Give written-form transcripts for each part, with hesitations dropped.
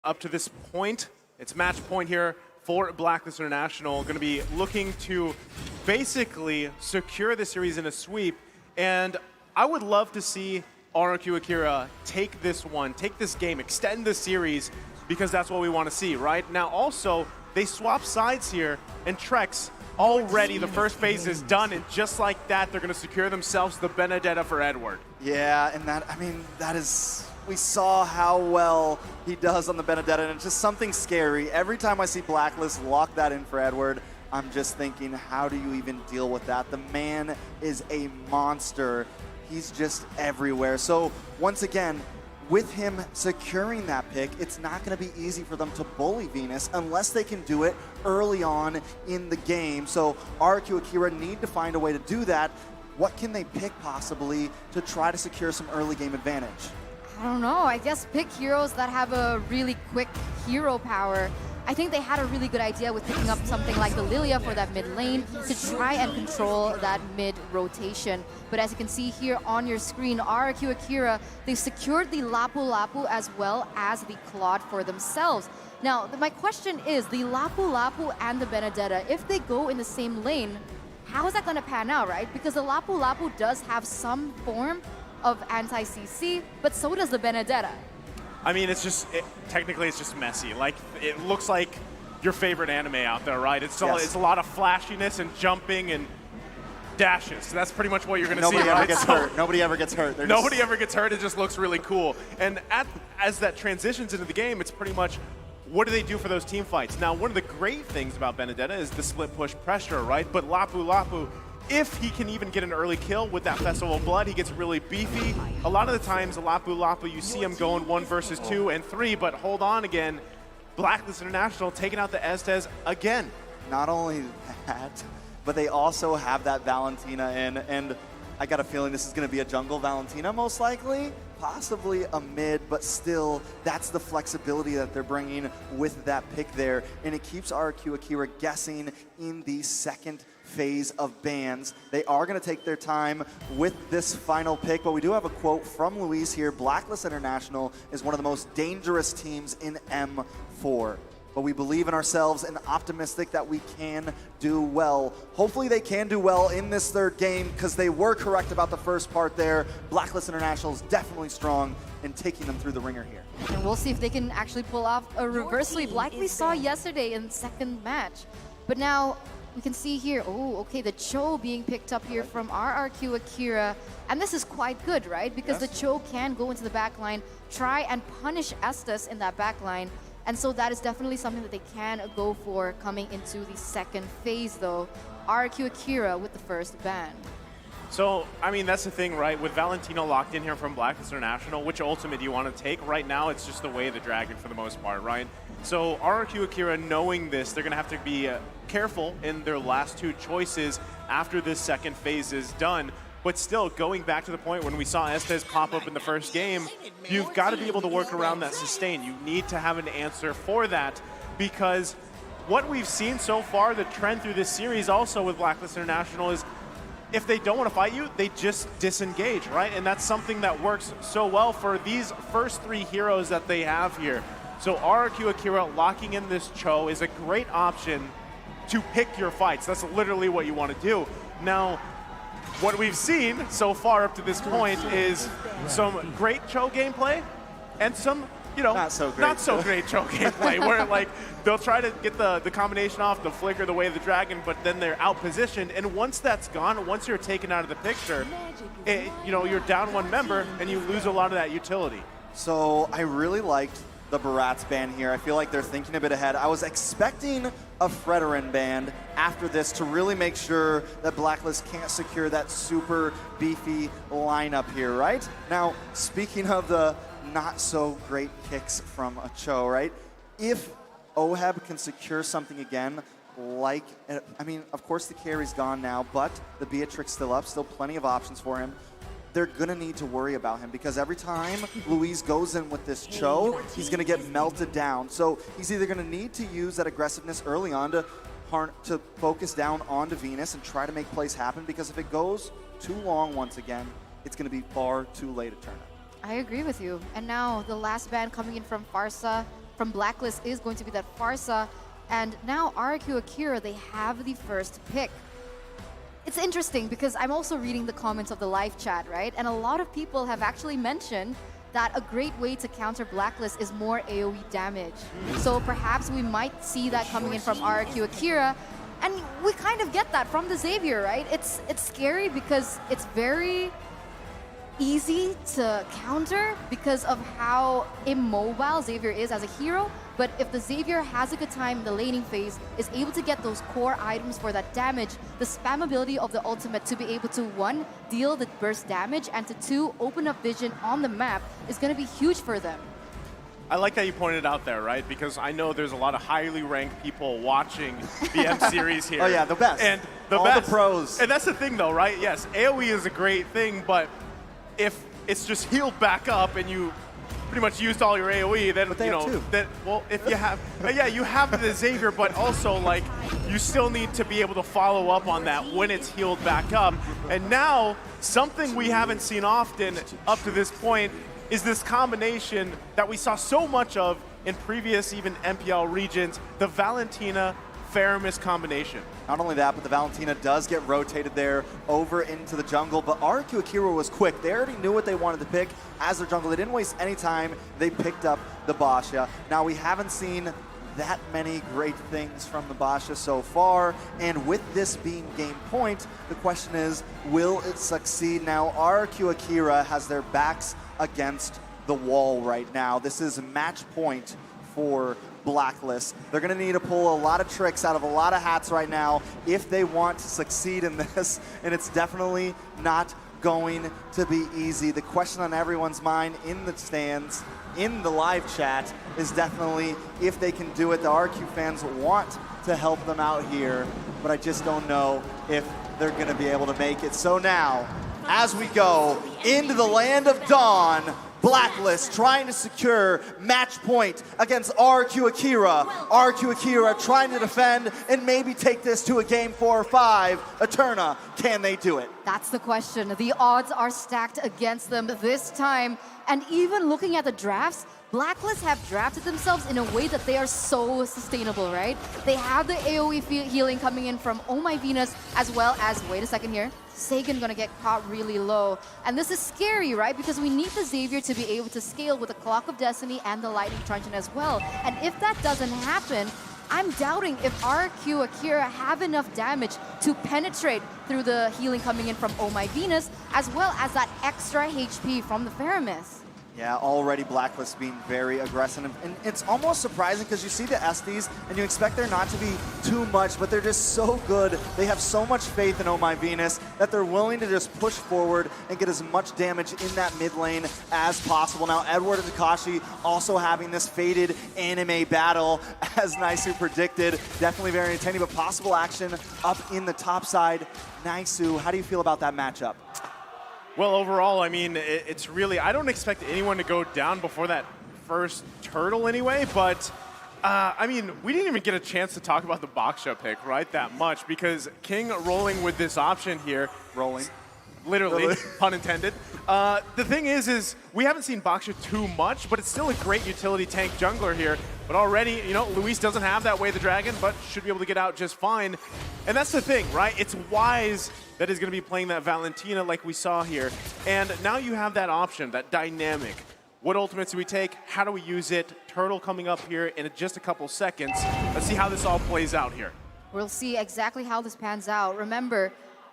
Up to this point, it's match point here for Blacklist International. Going to be looking to basically secure the series in a sweep. And I would love to see RRQ AKIRA take this one, take this game, extend the series, because that's what we want to see, right? Now also, they swap sides here, and Trex, already the first phase is done, and just like that, they're going to secure themselves the Benedetta for Edward. Yeah, and that is, we saw how well he does on the Benedetta, and it's just something scary. Every time I see Blacklist lock that in for Edward, I'm just thinking, how do you even deal with that? The man is a monster. He's just everywhere. So once again, with him securing that pick, it's not going to be easy for them to bully Venus unless they can do it early on in the game. So RRQ AKIRA need to find a way to do that. What can they pick possibly to try to secure some early game advantage? I don't know. I guess pick heroes that have a really quick hero power. I think they had a really good idea with picking up something like the Lilia for that mid lane to try and control that mid rotation. But as you can see here on your screen, RRQ AKIRA, they secured the Lapu Lapu as well as the Claude for themselves. Now, my question is, the Lapu Lapu and the Benedetta, if they go in the same lane, how is that going to pan out, right? Because the Lapu Lapu does have some form of anti-CC, but so does the Benedetta. I mean, it's just, technically it's just messy. Like, it looks like your favorite anime out there, right? It's, it's a lot of flashiness and jumping and dashes. So that's pretty much what you're going to see, right? Nobody ever gets hurt. Nobody ever gets hurt. It just looks really cool. And as that transitions into the game, it's pretty much, what do they do for those team fights? Now, one of the great things about Benedetta is the split push pressure, right? But Lapu Lapu, if he can even get an early kill with that Festival of Blood, he gets really beefy. A lot of the times, Lapu Lapu, you see him going 1 versus 2 and 3, but hold on again. Blacklist International taking out the Estes again. Not only that, but they also have that Valentina in, and I got a feeling this is going to be a jungle Valentina most likely, possibly a mid, but still, that's the flexibility that they're bringing with that pick there, and it keeps RRQ AKIRA guessing in the second phase of bans. They are going to take their time with this final pick, but we do have a quote from Luis here. Blacklist International is one of the most dangerous teams in M4. But we believe in ourselves and optimistic that we can do well. Hopefully they can do well in this third game because they were correct about the first part there. Blacklist International is definitely strong in taking them through the ringer here. And we'll see if they can actually pull off a reverse sweep like we saw yesterday in the second match. But now we can see here, oh, okay, the Cho being picked up here from RRQ AKIRA. And this is quite good, right? Because the Cho can go into the backline, try and punish Estes in that backline. And so that is definitely something that they can go for coming into the second phase, though. RRQ AKIRA with the first ban. So, I mean, that's the thing, right? With Valentino locked in here from Blacklist International, which ultimate do you want to take? Right now, it's just the way of the dragon for the most part, right? So, RRQ AKIRA, knowing this, they're going to have to be careful in their last two choices after this second phase is done. But still, going back to the point when we saw Estes pop up in the first game, you've got to be able to work around that sustain. You need to have an answer for that, because what we've seen so far, the trend through this series also with Blacklist International is if they don't want to fight you, they just disengage, right? And that's something that works so well for these first three heroes that they have here. So RRQ AKIRA locking in this Cho is a great option to pick your fights. That's literally what you want to do. Now, what we've seen so far up to this point is some great Cho gameplay and some, you know, not so great Cho gameplay, where like they'll try to get the combination off, the flicker, the way of the dragon, but then they're out-positioned. And once that's gone, once you're taken out of the picture, you know, you're down one member and you lose a lot of that utility. So I really liked the Barat's ban here. I feel like they're thinking a bit ahead. I was expecting a Fredorin ban after this to really make sure that Blacklist can't secure that super beefy lineup here, right? Now, speaking of the not so great kicks from a Cho, right? If Oheb can secure something again, like, I mean, of course the carry's gone now, but the Beatrix still up, still plenty of options for him. They're gonna need to worry about him because every time Luis goes in with this Cho, he's gonna get melted down. So he's either gonna need to use that aggressiveness early on to focus down onto Venus and try to make plays happen, because if it goes too long once again, it's gonna be far too late to turn it. I agree with you. And now the last ban coming in from Farsa. from Blacklist is going to be that Farsa. And now RRQ Akira, they have the first pick. It's interesting because I'm also reading the comments of the live chat, right? And a lot of people have actually mentioned that a great way to counter Blacklist is more AoE damage. So perhaps we might see that coming in from RRQ Akira. And we kind of get that from the Xavier, right? It's scary because it's very easy to counter because of how immobile Xavier is as a hero. But if the Xavier has a good time in the laning phase, is able to get those core items for that damage, the spammability of the ultimate to be able to, 1, deal the burst damage, and to 2, open up vision on the map is going to be huge for them. I like that you pointed out there, right? Because I know there's a lot of highly ranked people watching the M series here. Oh yeah, the best. And all best. the pros. And that's the thing though, right? Yes, AoE is a great thing, but if it's just healed back up and you pretty much used all your AoE, then they have two. Then well, if you have, yeah, you have the Xavier, but also like you still need to be able to follow up on that when it's healed back up. And now something we haven't seen often up to this point is this combination that we saw so much of in previous even MPL regions, the Valentina Faramis combination. Not only that, but the Valentina does get rotated there over into the jungle, but RRQ Akira was quick. They already knew what they wanted to pick as their jungle. They didn't waste any time. They picked up the Basha. Now, we haven't seen that many great things from the Basha so far, and with this being game point, the question is, will it succeed? Now, RRQ Akira has their backs against the wall right now. This is match point for Blacklist. They're going to need to pull a lot of tricks out of a lot of hats right now if they want to succeed in this, and it's definitely not going to be easy. The question on everyone's mind in the stands, in the live chat, is definitely if they can do it. The RQ fans want to help them out here, but I just don't know if they're going to be able to make it. So now, as we go into the land of Dawn, Blacklist trying to secure match point against RRQ Akira. RRQ Akira trying to defend and maybe take this to a game 4 or 5. Eterna, can they do it? That's the question. The odds are stacked against them this time. And even looking at the drafts, Blacklist have drafted themselves in a way that they are so sustainable, right? They have the AoE healing coming in from Oh My Venus, as well as, wait a second here, Sagan gonna get caught really low. And this is scary, right? Because we need the Xavier to be able to scale with the Clock of Destiny and the Lightning Truncheon as well. And if that doesn't happen, I'm doubting if RRQ Akira have enough damage to penetrate through the healing coming in from Oh My Venus, as well as that extra HP from the Faramis. Yeah, already Blacklist being very aggressive. And it's almost surprising because you see the Estes and you expect there not to be too much, but they're just so good. They have so much faith in Oh My Venus that they're willing to just push forward and get as much damage in that mid lane as possible. Now, Edward and Takashi also having this faded anime battle, as Naisu predicted. Definitely very entertaining, but possible action up in the top side. Naisu, how do you feel about that matchup? Well, overall, I mean, it's really, I don't expect anyone to go down before that first turtle anyway, but I mean, we didn't even get a chance to talk about the Baksha pick, right, that much, because King rolling with this option here. Rolling. Literally, pun intended. The thing is we haven't seen Baksha too much, but it's still a great utility tank jungler here. But already, you know, Luis doesn't have that Way of the Dragon, but should be able to get out just fine. And that's the thing, right? It's Wise that is going to be playing that Valentina like we saw here. And now you have that option, that dynamic. What ultimates do we take? How do we use it? Turtle coming up here in just a couple seconds. Let's see how this all plays out here. We'll see exactly how this pans out. Remember,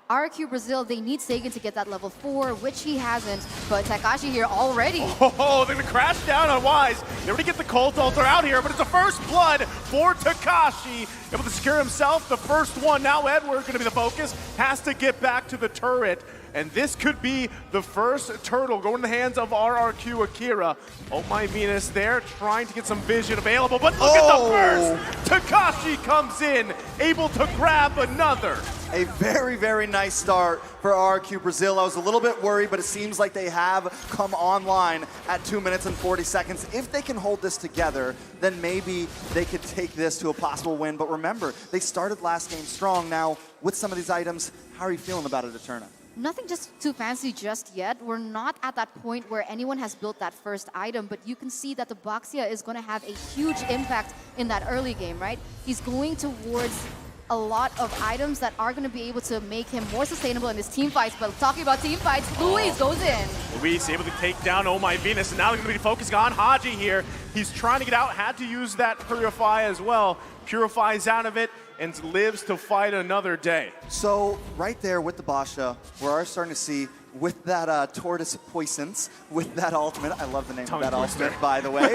RRQ Brazil, they need Sagan to get that level 4, which he hasn't, but Takashi here already. Oh, they're gonna crash down on Wise. They already get the Cult Altar out here, but it's a first blood for Takashi. Able to secure himself the first one. Now Edward gonna be the focus. Has to get back to the turret. And this could be the first turtle going in the hands of RRQ Akira. Oh My Venus there, trying to get some vision available, but look at the burst! Takashi comes in, able to grab another. A very, very nice start for RRQ Brazil. I was a little bit worried, but it seems like they have come online at 2 minutes and 40 seconds. If they can hold this together, then maybe they could take this to a possible win. But remember, they started last game strong. Now, with some of these items, how are you feeling about it, Eterna? Nothing just too fancy just yet. We're not at that point where anyone has built that first item, but you can see that the Boxia is going to have a huge impact in that early game, right? He's going towards a lot of items that are going to be able to make him more sustainable in his team fights. But talking about team fights, Luis goes in. Luis able to take down Oh My Venus, and now they're going to be focusing on Haji here. He's trying to get out, had to use that Purify as well. Purifies out of it and lives to fight another day. So right there with the Basha, we're already starting to see with that Tortoise Poisons, with that ultimate, I love the name of that ultimate, by the way.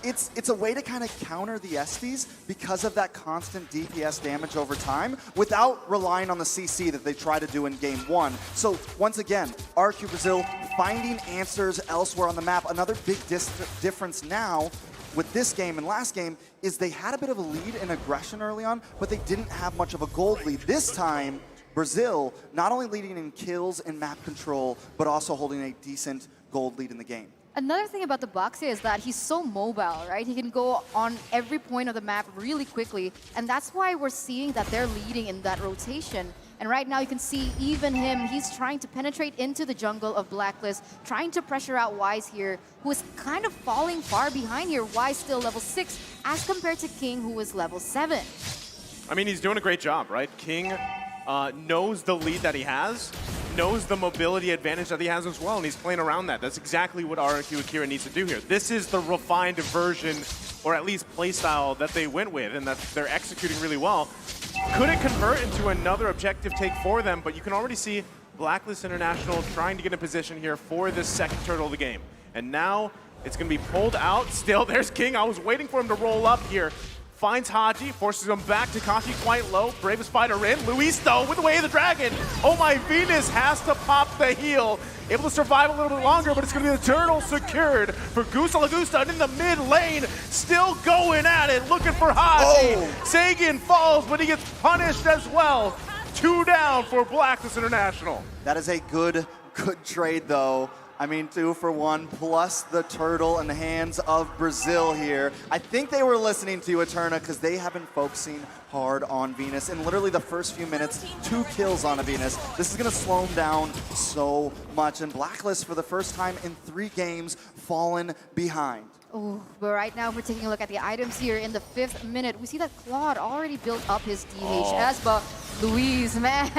It's a way to kind of counter the Estes because of that constant DPS damage over time without relying on the CC that they try to do in game one. So once again, RRQ Brazil finding answers elsewhere on the map. Another big difference now with this game and last game is they had a bit of a lead in aggression early on, but they didn't have much of a gold lead. This time, Brazil not only leading in kills and map control, but also holding a decent gold lead in the game. Another thing about the Boxia is that he's so mobile, right? He can go on every point of the map really quickly, and that's why we're seeing that they're leading in that rotation. And right now you can see even him, he's trying to penetrate into the jungle of Blacklist, trying to pressure out Wise here, who is kind of falling far behind here. Wise still level 6 as compared to King, who is level 7. I mean, he's doing a great job, right? King knows the lead that he has, knows the mobility advantage that he has as well, and he's playing around that. That's exactly what RRQ Akira needs to do here. This is the refined version, or at least playstyle that they went with, and that they're executing really well. Could it convert into another objective take for them, but you can already see Blacklist International trying to get in position here for this second turtle of the game. And now it's going to be pulled out. Still, there's King. I was waiting for him to roll up here. Finds Haji, forces him back. Takashi quite low. Bravest fighter in. Luis, though, with the way of the dragon. Oh My Venus has to pop the heal. Able to survive a little bit longer, but it's going to be the turtle secured for Gusta Lagusta. And in the mid lane, still going at it, looking for Haji. Oh. Sagan falls, but he gets punished as well. 2 down for Blacklist International. That is a good trade, though. I mean, 2 for 1, plus the turtle in the hands of Brazil here. I think they were listening to Eterna because they have been focusing hard on Venus. In literally the first few minutes, 2 kills on a Venus. This is going to slow him down so much. And Blacklist, for the first time in 3 games, fallen behind. Oh, but right now we're taking a look at the items here in the 5th minute. We see that Claude already built up his DHS, but Luis, man,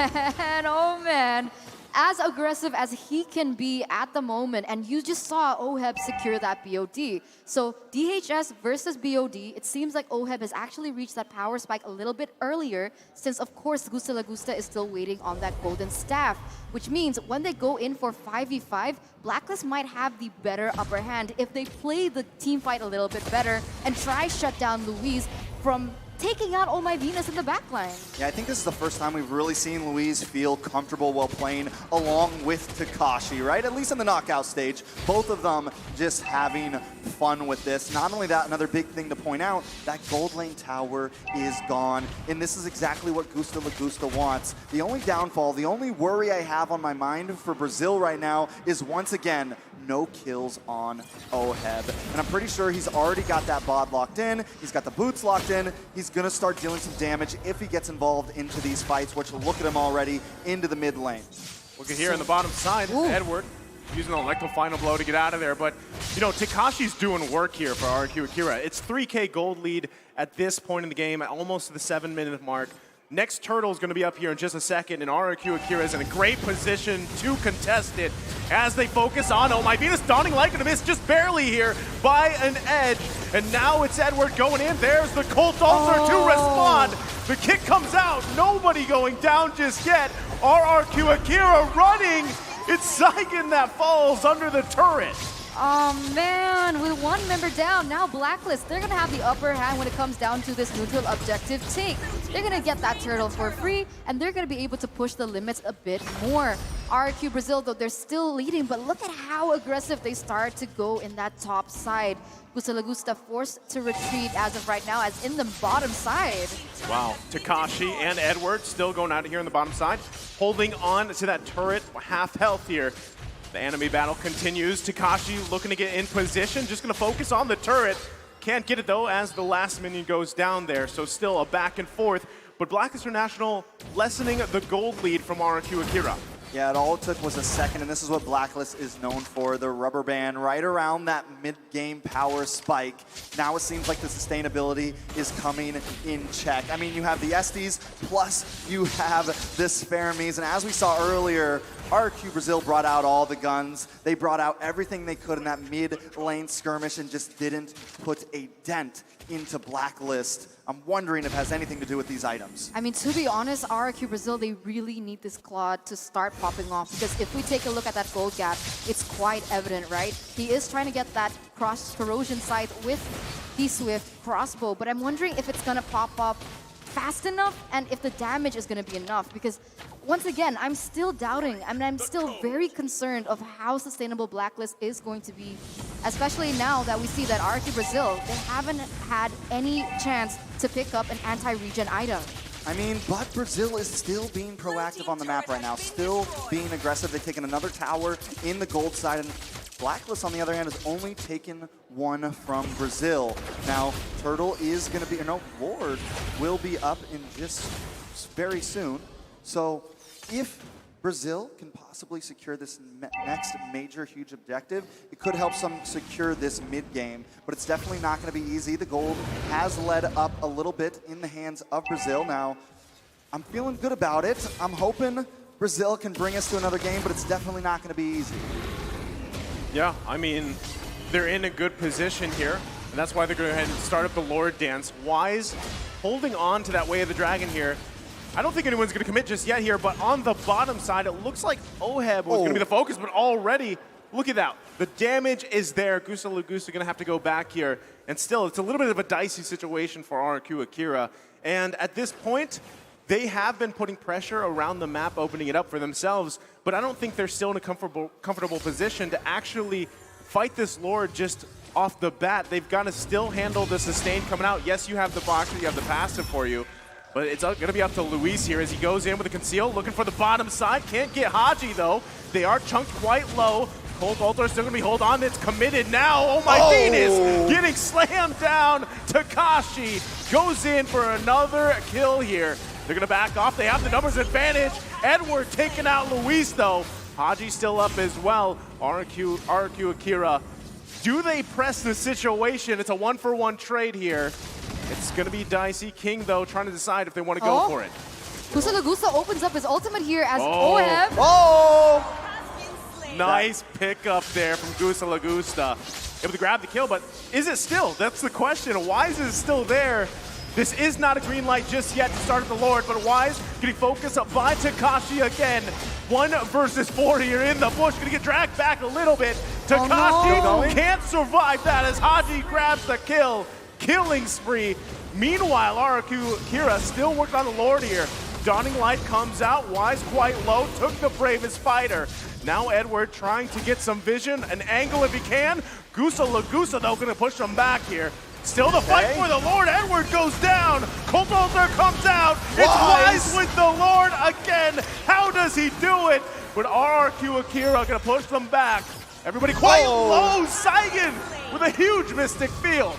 oh man. As aggressive as he can be at the moment, and you just saw Oheb secure that BOD. So DHS versus BOD, it seems like Oheb has actually reached that power spike a little bit earlier, since of course Gusta Lagusta is still waiting on that golden staff, which means when they go in for 5v5, Blacklist might have the better upper hand if they play the team fight a little bit better and try shut down Luis from taking out Oh My Venus in the backline. Yeah, I think this is the first time we've really seen Luis feel comfortable while playing along with Takashi, right? At least in the knockout stage. Both of them just having fun with this. Not only that, another big thing to point out, that gold lane tower is gone. And this is exactly what Gusta Lagusta wants. The only downfall, the only worry I have on my mind for Brazil right now is once again, no kills on Oheb. And I'm pretty sure he's already got that bod locked in. He's got the boots locked in. He's going to start dealing some damage if he gets involved into these fights, which will look at him already into the mid lane. Look at here on the bottom side, ooh. Edward using an electro final blow to get out of there. But, you know, Takashi's doing work here for RRQ Akira. It's 3K gold lead at this point in the game, at almost to the 7-minute mark. Next turtle is going to be up here in just a second, and RRQ Akira is in a great position to contest it as they focus on Oh My Venus. Donning like to miss just barely here by an edge, and now it's Edward going in. There's the Colt Ulcer to respond. The kick comes out. Nobody going down just yet. RRQ Akira running. It's Saigon that falls under the turret. Oh man, with 1 member down, now Blacklist, they're gonna have the upper hand when it comes down to this neutral objective take. They're gonna get that turtle for free, and they're gonna be able to push the limits a bit more. RRQ Brazil, though, they're still leading, but look at how aggressive they start to go in that top side. Gusta Lagusta forced to retreat as of right now, as in the bottom side. Wow, Takashi and Edward still going out of here on the bottom side, holding on to that turret, half health here. The enemy battle continues. Takashi looking to get in position, just going to focus on the turret. Can't get it though as the last minion goes down there, so still a back and forth. But Blacklist International lessening the gold lead from RRQ Akira. Yeah, all it took was a second, and this is what Blacklist is known for, the rubber band right around that mid-game power spike. Now it seems like the sustainability is coming in check. I mean, you have the Estes, plus you have this Fermis, and as we saw earlier, RRQ Brazil brought out all the guns. They brought out everything they could in that mid-lane skirmish and just didn't put a dent into Blacklist. I'm wondering if it has anything to do with these items. I mean, to be honest, RRQ Brazil, they really need this Claude to start popping off, because if we take a look at that gold gap, it's quite evident, right? He is trying to get that cross corrosion scythe with the Swift crossbow, but I'm wondering if it's gonna pop up fast enough and if the damage is going to be enough, because once again, I'm still doubting. I mean, I'm still very concerned of how sustainable Blacklist is going to be, especially now that we see that RRQ Brazil, they haven't had any chance to pick up an anti-regen item. I mean, but Brazil is still being proactive on the map right now, still being aggressive. They've taken another tower in the gold side, and Blacklist, on the other hand, has only taken one from Brazil. Now, Turtle is going to be, no, Lord will be up in just very soon. So if Brazil can possibly secure this next major huge objective, it could help some secure this mid game, but it's definitely not going to be easy. The gold has led up a little bit in the hands of Brazil. Now, I'm feeling good about it. I'm hoping Brazil can bring us to another game, but it's definitely not going to be easy. Yeah, I mean, they're in a good position here, and that's why they're going to go ahead and start up the Lord Dance. Wise holding on to that Way of the Dragon here. I don't think anyone's going to commit just yet here, but on the bottom side, it looks like Oheb was going to be the focus, but already, look at that. The damage is there. Gusa Lagusa going to have to go back here, and still, it's a little bit of a dicey situation for RRQ Akira, and at this point, they have been putting pressure around the map, opening it up for themselves, but I don't think they're still in a comfortable position to actually fight this Lord just off the bat. They've got to still handle the sustain coming out. Yes, you have the boxer, you have the passive for you, but it's going to be up to Luis here as he goes in with a conceal, looking for the bottom side. Can't get Haji, though. They are chunked quite low. Cold Altar still going to be hold on. It's committed now. Oh, my Venus getting slammed down. Takashi goes in for another kill here. They're going to back off. They have the numbers advantage. Edward taking out Luis, though. Haji still up as well. RRQ Akira. Do they press the situation? It's a one-for-one trade here. It's going to be dicey. King, though, trying to decide if they want to go for it. Gusa Lagusa opens up his ultimate here as Oheb. Nice pickup there from Gusa Lagusa. Able to grab the kill, but is it still? That's the question. Wise is still there. This is not a green light just yet to start at the Lord, but Wise getting focused up by Takashi again. 1 versus 4 here in the bush. Gonna get dragged back a little bit. Takashi can't survive that as Haji grabs the kill. Killing spree. Meanwhile, RRQ Akira still working on the Lord here. Dawning Light comes out. Wise quite low. Took the bravest fighter. Now Edward trying to get some vision, an angle if he can. Gusa Lagusa, though, gonna push him back here. Still the fight for the Lord. Edward goes down. Cold Altar comes out. It's Wise with the Lord again. How does he do it? But RRQ Akira gonna push them back. Everybody quite low. Saigon with a huge Mystic Field.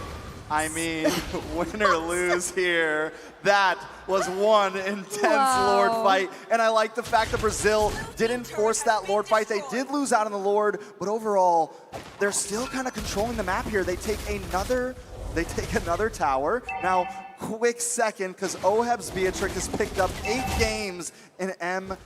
I mean, win or lose here. That was one intense Lord fight. And I like the fact that Brazil didn't force that Lord fight. They did lose out on the Lord, but overall, they're still kind of controlling the map here. They take another tower. Now, quick second, because Oheb's Beatrix has picked up 8 games in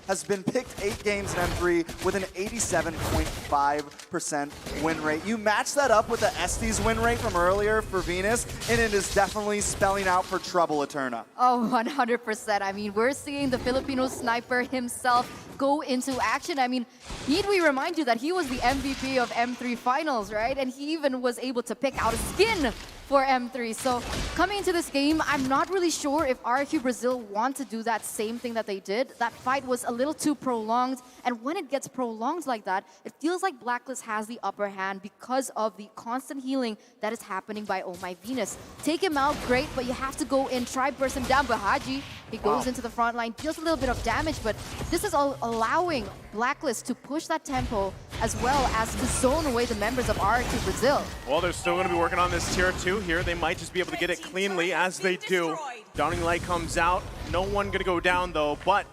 has been picked 8 games in M3 with an 87.5% win rate. You match that up with the Estes win rate from earlier for Venus, and it is definitely spelling out for trouble, Eterna. Oh, 100%. I mean, we're seeing the Filipino sniper himself go into action. I mean, need we remind you that he was the MVP of M3 Finals, right? And he even was able to pick out a skin for M3. So coming into this game, I'm not really sure if RRQ Brazil want to do that same thing that they did. That fight was a little too prolonged, and when it gets prolonged like that, it feels like Blacklist has the upper hand because of the constant healing that is happening by Oh My Venus. Take him out, great, but you have to go in, try burst him down. But Haji, he goes into the front line, deals a little bit of damage, but this is all allowing Blacklist to push that tempo as well as to zone away the members of RRQ Brazil. Well, they're still going to be working on this tier 2 here. They might just be able to get it cleanly as they do. Dawning Light comes out. No one going to go down, though, but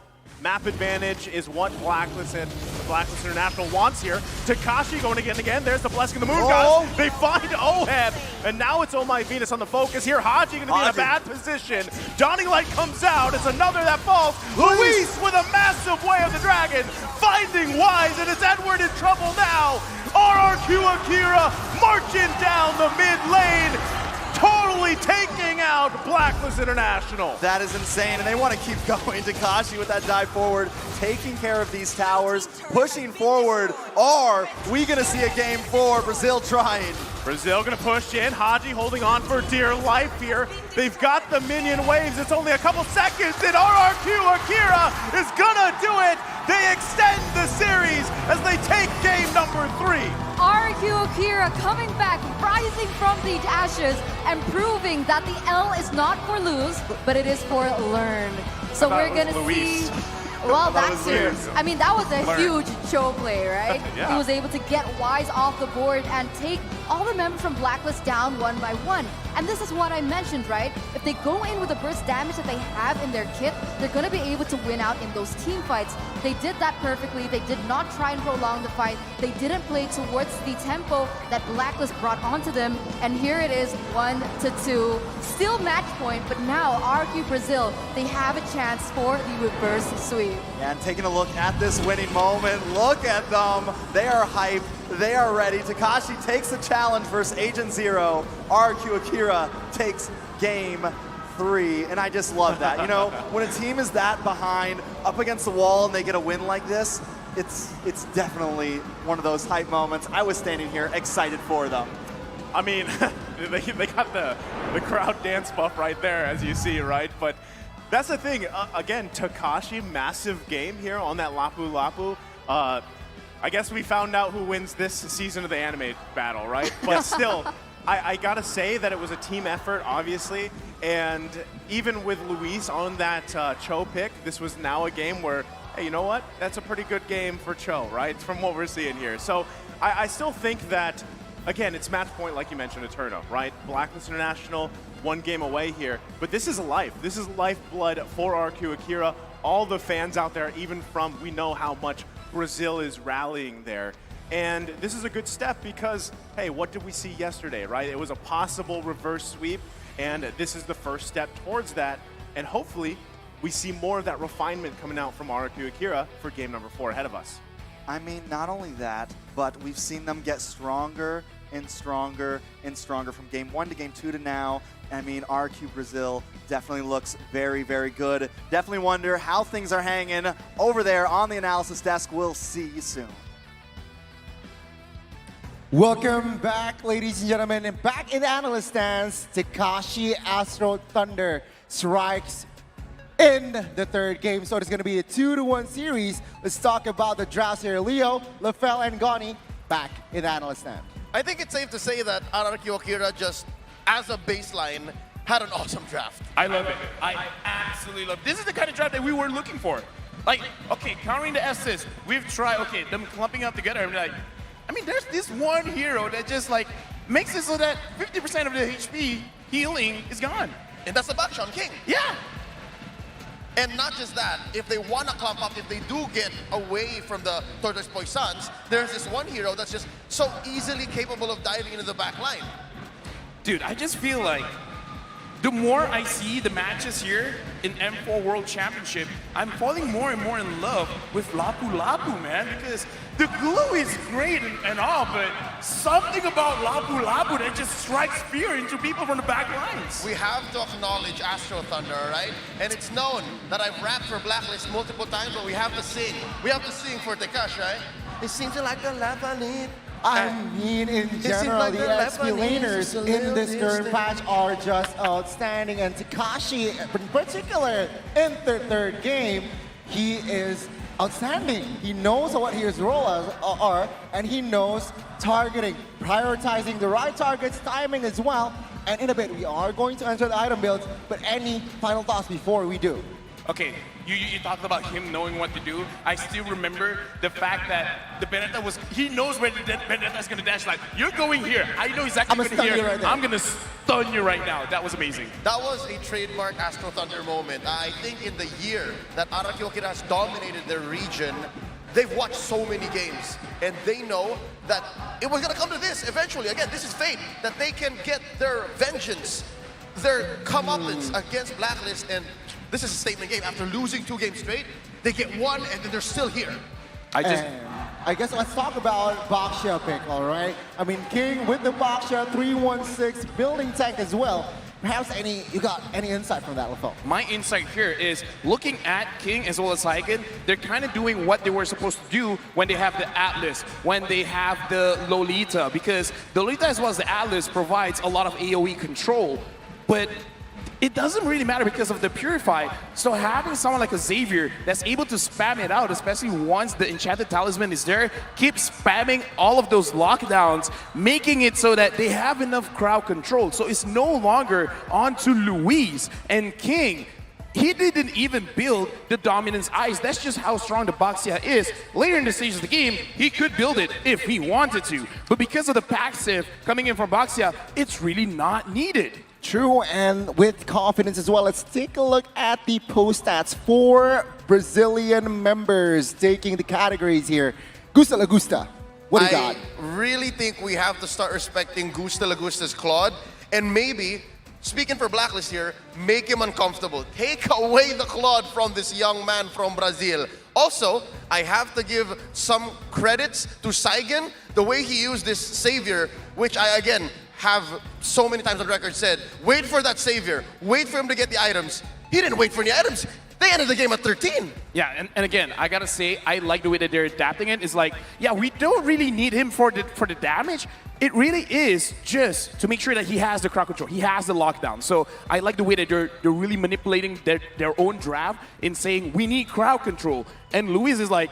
Map advantage is what Blacklist International wants here. Takashi going again. There's the Blessing of the Moon, guys. They find Oheb, and now it's Oh My Venus on the focus here. Haji going to be in a bad position. Dawning Light comes out. It's another that falls. Luis with a massive Way of the Dragon, finding Wise, and it's Edward in trouble now. RRQ AKIRA marching down the mid lane, totally taking out Blacklist International. That is insane, and they want to keep going. Takashi with that dive forward, taking care of these towers, pushing forward. Are we going to see a game 4? Brazil trying. Brazil going to push in. Haji holding on for dear life here. They've got the minion waves. It's only a couple seconds, and RRQ AKIRA is going to do it. They extend the series as they take game number 3. RRQ AKIRA coming back, rising from the ashes, and proving that the L is not for lose, but it is for learn. So we're going to see... Well, that's it. I mean, that was a huge Cho play, right? Yeah. He was able to get Wise off the board and take all the members from Blacklist down one by one. And this is what I mentioned, right? If they go in with the burst damage that they have in their kit, they're going to be able to win out in those team fights. They did that perfectly. They did not try and prolong the fight. They didn't play towards the tempo that Blacklist brought onto them. And here it is, 1-2. Still match point, but now RRQ Brazil, they have a chance for the reverse sweep. And taking a look at this winning moment, look at them. They are hyped. They are ready. Takashi takes the challenge versus Agent Zero. RRQ AKIRA takes game 3, and I just love that. You know, when a team is that behind, up against the wall, and they get a win like this, it's definitely one of those hype moments. I was standing here excited for them. I mean, they got the crowd dance buff right there, as you see, right? But that's the thing. Again, Takashi, massive game here on that Lapu Lapu. I guess we found out who wins this season of the anime battle, right? But still, I gotta say that it was a team effort, obviously. And even with Luis on that Cho pick, this was now a game where, hey, you know what? That's a pretty good game for Cho, right? From what we're seeing here. So I still think that, again, it's match point, like you mentioned, Eterno, right? Blacklist International, 1 game away here. But this is life. This is lifeblood for RRQ AKIRA. All the fans out there, even from, we know how much Brazil is rallying there. And this is a good step because, hey, what did we see yesterday, right? It was a possible reverse sweep, and this is the first step towards that. And hopefully, we see more of that refinement coming out from RRQ AKIRA for game number 4 ahead of us. I mean, not only that, but we've seen them get stronger and stronger and stronger from game 1 to game 2 to now. I mean, RRQ Brazil definitely looks very, very good. Definitely wonder how things are hanging over there on the analysis desk. We'll see you soon. Welcome back, ladies and gentlemen. And back in the analyst stands, Takashi Astro Thunder strikes in the 3rd game. So it's going to be a 2-1 series. Let's talk about the drafts here. Leo, Lafell, and Goni back in the analyst stand. I think it's safe to say that RRQ AKIRA just, as a baseline, had an awesome draft. I love it. I absolutely love it. This is the kind of draft that we were looking for. Like, okay, countering the S's, we've tried, okay, them clumping up together. I mean, there's this one hero that just like makes it so that 50% of the HP healing is gone. And that's the Bakshan King. Yeah. And not just that, if they want to clump up, if they do get away from the Tortoise Poisons, there's this one hero that's just so easily capable of diving into the back line. Dude, I just feel like the more I see the matches here in M4 World Championship, I'm falling more and more in love with Lapu Lapu, man, because the glue is great and all, but something about Lapu Lapu that just strikes fear into people from the back lines. We have to acknowledge Astro Thunder, right? And it's known that I've rapped for Blacklist multiple times, but we have to sing. We have to sing for Tekash, right? It seems like the Lapalit. I mean, in general, like the the XP Lebanese laners in this current distant. patch are just outstanding. And Takashi, in particular, in the 3rd game, he is outstanding. He knows what his roles are, and he knows targeting, prioritizing the right targets, timing as well. And in a bit, we are going to enter the item builds, but any final thoughts before we do? Okay, you talked about him knowing what to do. I still remember the fact that the Benetta he knows where the Benetta is going to dash. Like, you're going here. I know exactly I'ma going to stun here. you right there. I'm going to stun you right now. That was amazing. That was a trademark Astro Thunder moment. I think in the year that RRQ AKIRA has dominated their region, they've watched so many games, and they know that it was going to come to this eventually. Again, this is fate, that they can get their vengeance, their comeuppance against Blacklist, and this is a statement game. After losing 2 games straight, they get 1, and then they're still here. I guess let's talk about Boxia pick, all right? I mean, King with the Boxia, 316, building tank as well. Perhaps you got any insight from that, Lafel? My insight here is looking at King as well as Saigon, they're kind of doing what they were supposed to do when they have the Atlas, when they have the Lolita, because the Lolita as well as the Atlas provides a lot of AoE control, but it doesn't really matter because of the Purify. So having someone like a Xavier that's able to spam it out, especially once the Enchanted Talisman is there, keep spamming all of those lockdowns, making it so that they have enough crowd control. So it's no longer on to Luis and King. He didn't even build the Dominance Ice. That's just how strong the Boxia is. Later in the stage of the game, he could build it if he wanted to. But because of the passive coming in from Boxia, it's really not needed. True, and with confidence as well. Let's take a look at the post stats for Brazilian members taking the categories here. Gusta La Gusta, what do you got? I really think we have to start respecting Gusta La Gusta's Claude, and maybe, speaking for Blacklist here, make him uncomfortable. Take away the Claude from this young man from Brazil. Also, I have to give some credits to Saigon, the way he used this Savior, which I, again, have so many times on record said, wait for that Savior, wait for him to get the items. He didn't wait for any items. They ended the game at 13. Yeah, and again, I gotta say, I like the way that they're adapting it. It's like, yeah, we don't really need him for the damage. It really is just to make sure that he has the crowd control, he has the lockdown. So I like the way that they're really manipulating their own draft in saying, we need crowd control. And Luis is like,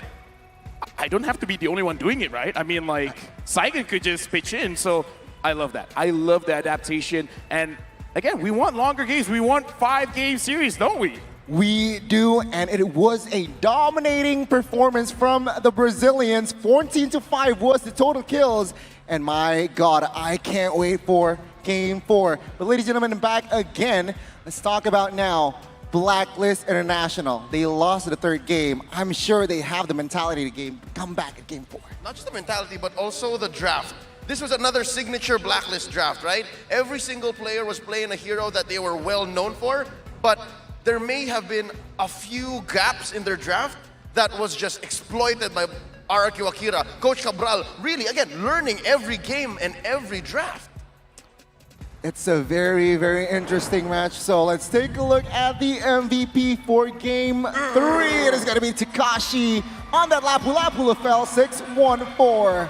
I don't have to be the only one doing it, right? I mean, like, Saigon could just pitch in, so I love that. I love the adaptation. And again, we want longer games. We want 5-game series, don't we? We do, and it was a dominating performance from the Brazilians. 14-5 was the total kills. And my God, I can't wait for Game 4. But ladies and gentlemen, back again. Let's talk about now Blacklist International. They lost the 3rd game. I'm sure they have the mentality to come back at Game 4. Not just the mentality, but also the draft. This was another signature Blacklist draft, right? Every single player was playing a hero that they were well known for, but there may have been a few gaps in their draft that was just exploited by RRQ AKIRA. Coach Cabral really, again, learning every game and every draft. It's a very, very interesting match. So let's take a look at the MVP for Game 3. It is going to be Takashi on that Lapu Lapu fell 6-1-4.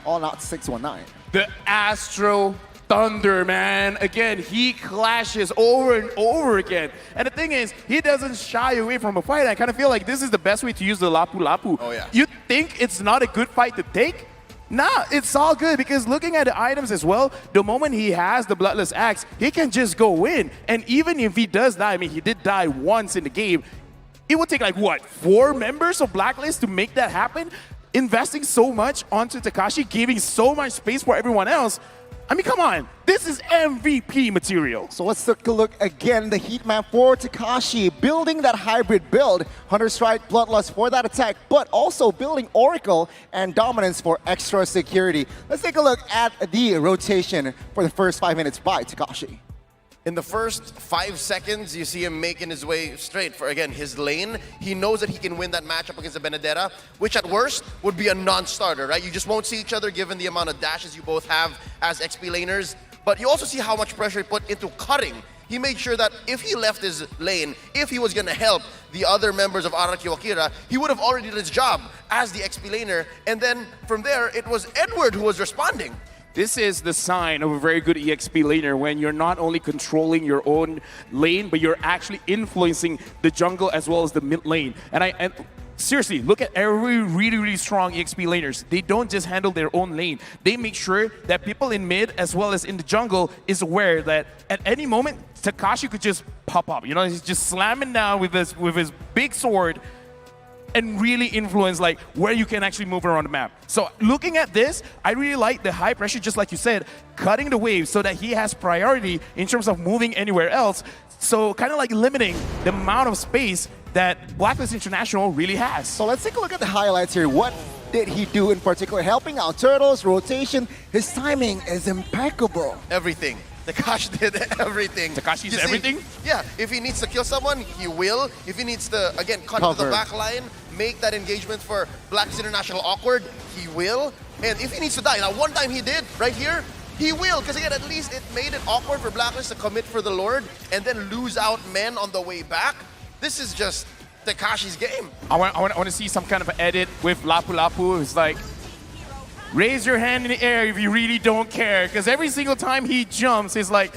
Oh, not 6-1-9. The Astro Thunder, man. Again, he clashes over and over again. And the thing is, he doesn't shy away from a fight. I kind of feel like this is the best way to use the Lapu Lapu. Oh, yeah. You think it's not a good fight to take? Nah, it's all good because looking at the items as well, the moment he has the Bloodless Axe, he can just go in. And even if he does die, I mean, he did die once in the game, it would take like, what, 4 members of Blacklist to make that happen? Investing so much onto Takashi, giving so much space for everyone else. I mean, come on. This is MVP material. So let's take a look again. The heat map for Takashi, building that hybrid build. Hunter Strike, Bloodlust for that attack, but also building Oracle and Dominance for extra security. Let's take a look at the rotation for the first 5 minutes by Takashi. In the first 5 seconds, you see him making his way straight for, again, his lane. He knows that he can win that matchup against the Benedetta, which at worst would be a non-starter, right? You just won't see each other given the amount of dashes you both have as XP laners. But you also see how much pressure he put into cutting. He made sure that if he left his lane, if he was going to help the other members of RRQ AKIRA, he would have already did his job as the XP laner. And then from there, it was Edward who was responding. This is the sign of a very good EXP laner when you're not only controlling your own lane, but you're actually influencing the jungle as well as the mid lane. And seriously, look at every really strong EXP laners. They don't just handle their own lane. They make sure that people in mid as well as in the jungle is aware that at any moment, Takashi could just pop up. You know, he's just slamming down with his big sword and really influence like where you can actually move around the map. So looking at this, I really like the high pressure, just like you said, cutting the waves so that he has priority in terms of moving anywhere else. So kind of like limiting the amount of space that Blacklist International really has. So let's take a look at the highlights here. What did he do in particular? Helping out Turtles, rotation. His timing is impeccable. Everything. Takashi did everything. Takashi's You see, everything? Yeah, if he needs to kill someone, he will. If he needs to, again, cut to the Cover. back line, make that engagement for Blacklist International awkward, he will. And if he needs to die, now one time he did, right here, he will. Because again, at least it made it awkward for Blacklist to commit for the Lord and then lose out men on the way back. This is just Takashi's game. I want to see some kind of edit with Lapu Lapu. It's like, raise your hand in the air if you really don't care. Because every single time he jumps, it's like,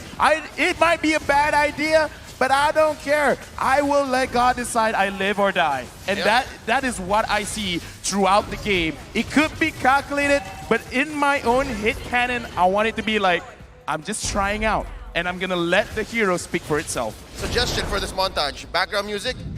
it might be a bad idea, but I don't care. I will let God decide I live or die. And Yeah. that is what I see throughout the game. It could be calculated, but in my own hit canon, I want it to be like, I'm just trying out. And I'm going to let the hero speak for itself. Suggestion for this montage, background music, Travis